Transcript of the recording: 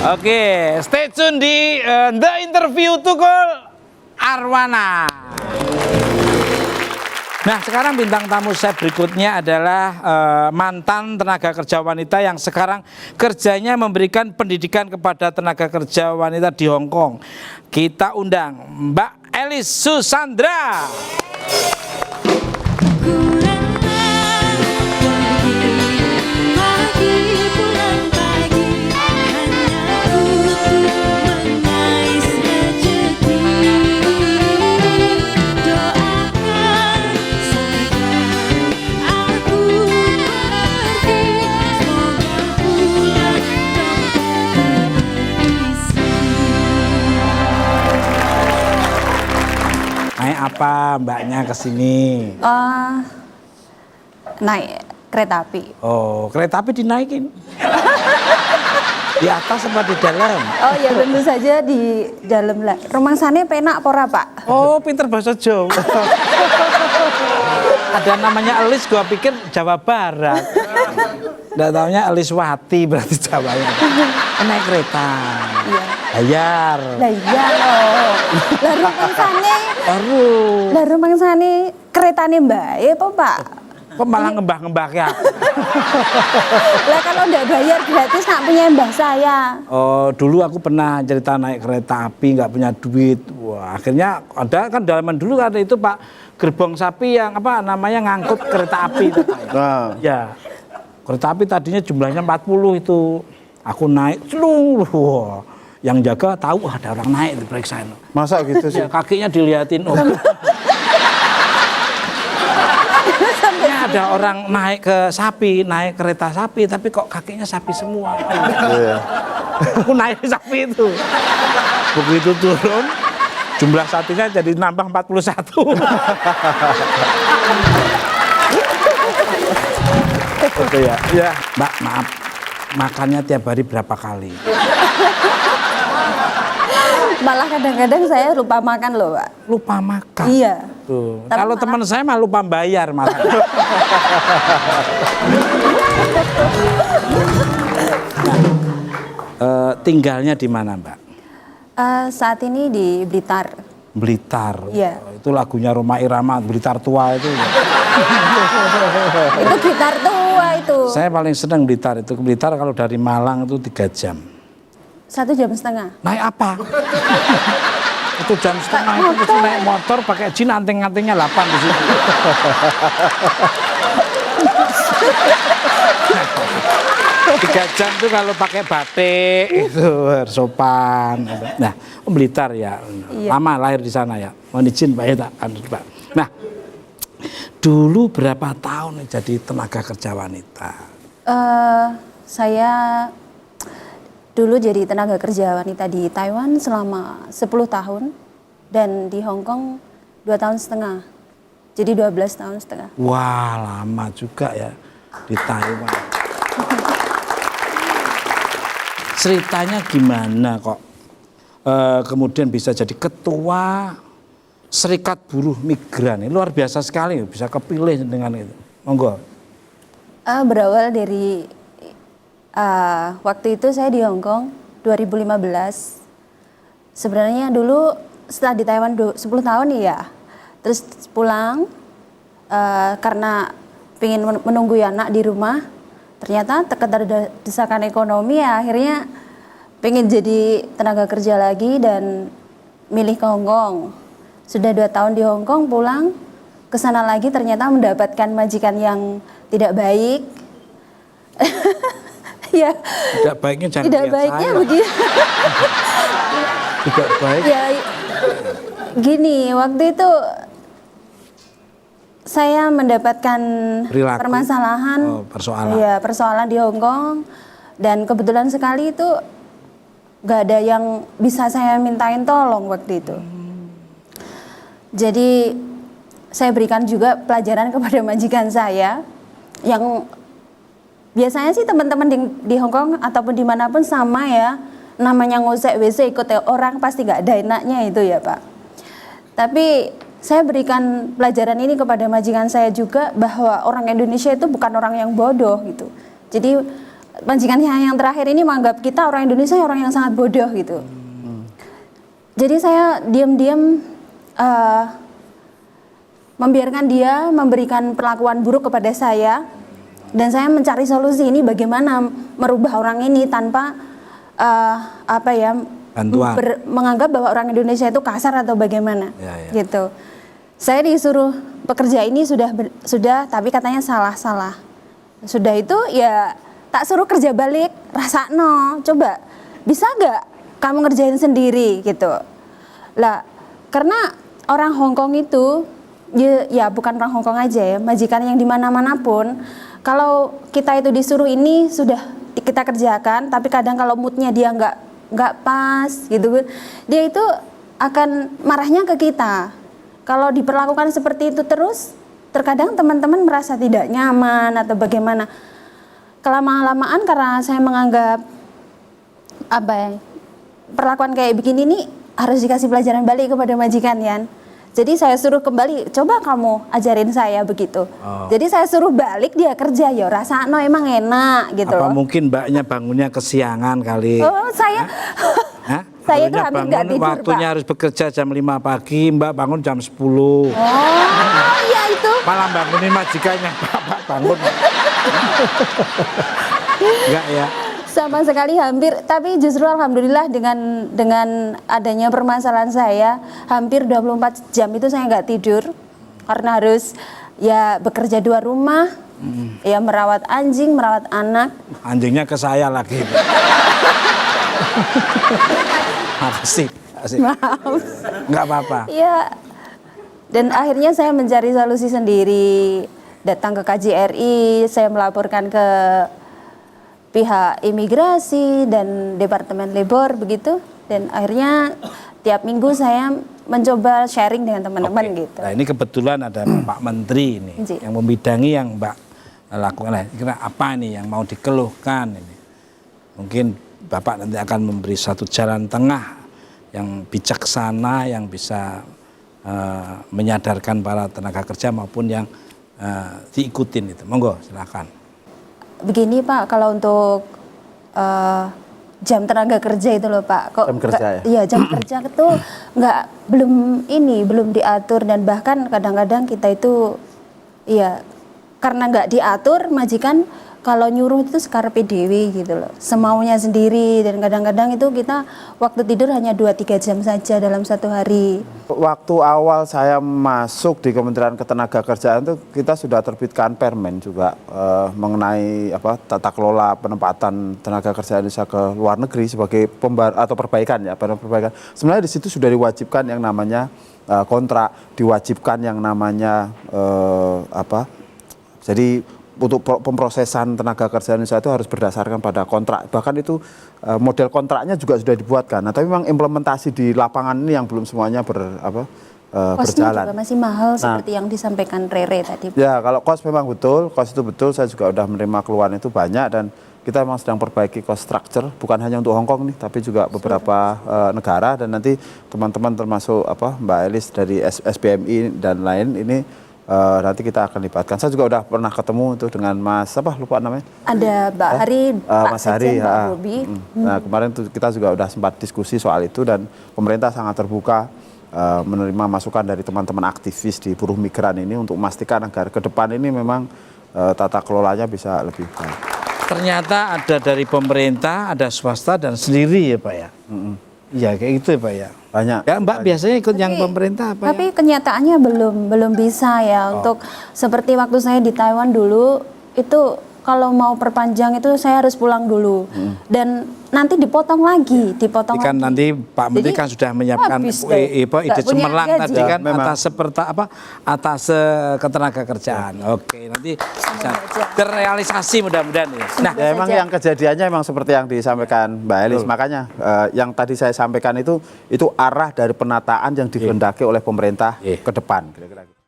Oke, stay tune di The Interview Tukul Arwana. Nah, sekarang bintang tamu saya berikutnya adalah mantan tenaga kerja wanita yang sekarang kerjanya memberikan pendidikan kepada tenaga kerja wanita di Hong Kong. Kita undang Mbak Elis Susandra. Naik apa mbaknya ke sini? Naik kereta api. Oh, kereta api dinaikin. Di atas apa di dalam? Oh ya tentu saja di dalam lah. Rumangsane penak pora Pak? Oh, pinter bahasa Jawa. Ada namanya Elis, gua pikir Jawa Barat. Nggak taunya Eliswati berarti Jawanya. Naik kereta. Iya. Bayar. Lah iya loh. Lah rumangsane. Lah rumangsane keretane mbae apa Pak? Kok malah ngembah-ngembah ya? Lah kalau nggak bayar gratis nak punya mbah saya. Oh, dulu aku pernah cerita naik kereta api nggak punya duit. Wah, akhirnya ada kan zaman dulu ada itu Pak, gerbong sapi yang apa namanya ngangkut kereta api itu Pak. Ya. Kereta api tadinya jumlahnya 40 itu. Aku naik celung. Wah. Yang jaga tahu ada orang naik diperiksain. Masa gitu sih? Ya, kakinya diliatin. Oh. Ada orang naik ke sapi, naik kereta sapi, tapi kok kakinya sapi semua. Aku naik sapi itu. Begitu turun, jumlah sapinya jadi nambah 41. Oke ya. Ya, Mbak, maaf. Makannya tiap hari berapa kali? Malah kadang-kadang saya lupa makan loh Pak. Lupa makan. Iya. Tuh. Kalau teman saya mah lupa bayar malah. Tinggalnya di mana Mbak? Saat ini di Blitar. Blitar. Iya. Itu lagunya Rhoma Irama, Blitar Tua itu. Itu Blitar tua itu. Saya paling senang Blitar itu. Ke Blitar kalau dari Malang itu 3 jam. 1,5 jam. Naik apa? Itu jam setengah itu mesti naik motor pakai jin anting-antingnya 8 di situ. Tiga jam tuh kalau pakai batik itu harus sopan. Nah, Blitar ya, iya. Lama lahir di sana ya. Mohon izin Pak ya tak Pak. Nah, dulu berapa tahun jadi tenaga kerja wanita? Saya dulu jadi tenaga kerja wanita di Taiwan selama 10 tahun dan di Hong Kong 2,5 tahun. Jadi 12,5 tahun. Wah, lama juga ya di Taiwan. Ceritanya gimana kok kemudian bisa jadi ketua Serikat Buruh Migran? Ini luar biasa sekali, bisa kepilih dengan itu. Monggo. Berawal dari waktu itu saya di Hong Kong 2015. Sebenarnya dulu setelah di Taiwan 10 tahun ya, terus pulang karena pengen menunggu anak di rumah. Ternyata keterdesakan ekonomi ya, akhirnya pengen jadi tenaga kerja lagi dan milih ke Hong Kong. Sudah 2 tahun di Hong Kong, pulang ke sana lagi ternyata mendapatkan majikan yang tidak baik. Ya. Tidak baiknya jangan tidak lihat baiknya saya. begitu. Tidak baik. Ya gini, waktu itu saya mendapatkan Perilaku. permasalahan, persoalan. ya, persoalan di Hong Kong, dan kebetulan sekali itu gak ada yang bisa saya mintain tolong waktu itu. Jadi saya berikan juga pelajaran kepada majikan saya yang biasanya sih teman-teman di Hong Kong ataupun dimanapun sama ya, namanya ngosek WC ikut orang pasti gak ada enaknya itu ya Pak. Tapi saya berikan pelajaran ini kepada majikan saya juga bahwa orang Indonesia itu bukan orang yang bodoh gitu. Jadi majikan yang terakhir ini menganggap kita orang Indonesia orang yang sangat bodoh gitu. Jadi saya diam-diam membiarkan dia memberikan perlakuan buruk kepada saya, dan saya mencari solusi ini bagaimana merubah orang ini tanpa menganggap bahwa orang Indonesia itu kasar atau bagaimana, gitu. Saya disuruh pekerja ini sudah, tapi katanya salah. Sudah itu ya tak suruh kerja balik, rasakno, coba bisa nggak kamu ngerjain sendiri gitu. Lah, karena orang Hongkong itu ya bukan orang Hongkong aja ya, majikan yang dimana-mana pun, kalau kita itu disuruh ini sudah kita kerjakan, tapi kadang kalau moodnya dia nggak pas gitu, dia itu akan marahnya ke kita. Kalau diperlakukan seperti itu terus, terkadang teman-teman merasa tidak nyaman atau bagaimana. Kelama-lamaan karena saya menganggap perlakuan kayak begini nih harus dikasih pelajaran balik kepada majikan ya. Jadi saya suruh kembali, coba kamu ajarin saya begitu. Jadi saya suruh balik, dia kerja, ya rasakno emang enak gitu. Apa loh. mungkin mbaknya bangunnya kesiangan kali? Oh, saya itu hampir nggak tidur, waktunya Pak. harus bekerja jam 5 pagi, mbak bangun jam 10. Iya itu. Malah bangunin majikannya, Pak bangun. Enggak ya? Sama sekali hampir, tapi justru alhamdulillah dengan adanya permasalahan saya, hampir 24 jam itu saya nggak tidur karena harus ya bekerja 2 rumah, ya merawat anjing, merawat anak. Anjingnya ke saya lagi. Makasih. Maaf. Nggak apa-apa. Iya. Dan akhirnya saya mencari solusi sendiri, datang ke KJRI, saya melaporkan ke pihak imigrasi dan Departemen Labor begitu, dan akhirnya tiap minggu saya mencoba sharing dengan teman-teman gitu. Nah ini kebetulan ada Pak Menteri ini yang membidangi yang Mbak lakukan. Kira apa nih yang mau dikeluhkan ini? Mungkin Bapak nanti akan memberi satu jalan tengah yang bijaksana, yang bisa menyadarkan para tenaga kerja maupun yang diikutin itu. Monggo silakan. Begini Pak, kalau untuk jam tenaga kerja itu loh Pak, kok jam kerja ya? Iya, jam kerja itu belum diatur, dan bahkan kadang-kadang kita itu ya karena nggak diatur, majikan kalau nyuruh itu sekarepe dewe gitu loh, semaunya sendiri, dan kadang-kadang itu kita waktu tidur hanya 2-3 jam saja dalam satu hari. Waktu awal saya masuk di Kementerian Ketenagakerjaan itu kita sudah terbitkan permen juga mengenai tata kelola penempatan tenaga kerja Indonesia ke luar negeri sebagai perbaikan. Sebenarnya di situ sudah diwajibkan yang namanya kontrak, diwajibkan yang namanya jadi untuk pemrosesan tenaga kerja Indonesia itu harus berdasarkan pada kontrak. Bahkan itu model kontraknya juga sudah dibuatkan. Nah, tapi memang implementasi di lapangan ini yang belum semuanya berjalan. Kosnya juga masih mahal seperti yang disampaikan Rere tadi. Ya, kalau kos memang betul, kos itu betul. Saya juga sudah menerima keluhan itu banyak, dan kita memang sedang perbaiki cost structure, bukan hanya untuk Hong Kong nih, tapi juga beberapa negara, dan nanti teman-teman termasuk Mbak Elis dari SBMI dan lain ini nanti kita akan libatkan. Saya juga udah pernah ketemu itu dengan Mas lupa namanya. Ada Mbak Hari, Mas Hari, Mbak Bobi. Nah kemarin tuh kita juga udah sempat diskusi soal itu, dan pemerintah sangat terbuka menerima masukan dari teman-teman aktivis di buruh migran ini untuk memastikan agar ke depan ini memang tata kelolanya bisa lebih baik. Ternyata ada dari pemerintah, ada swasta dan sendiri ya Pak ya. Iya kayak gitu ya Pak ya. Banyak. Ya Mbak biasanya ikut yang pemerintah apa? Tapi kenyataannya belum bisa ya. Untuk seperti waktu saya di Taiwan dulu itu kalau mau perpanjang itu saya harus pulang dulu, dan nanti dipotong lagi. Kan nanti Pak Menteri kan sudah menyiapkan ide cemerlang tadi kan atas ketenaga kerjaan. Oke, nanti bisa terrealisasi mudah-mudahan ya. Nah, ya, emang yang kejadiannya emang seperti yang disampaikan Mbak Elis. Makanya yang tadi saya sampaikan itu arah dari penataan yang dikehendaki oleh pemerintah ke depan kira-kira.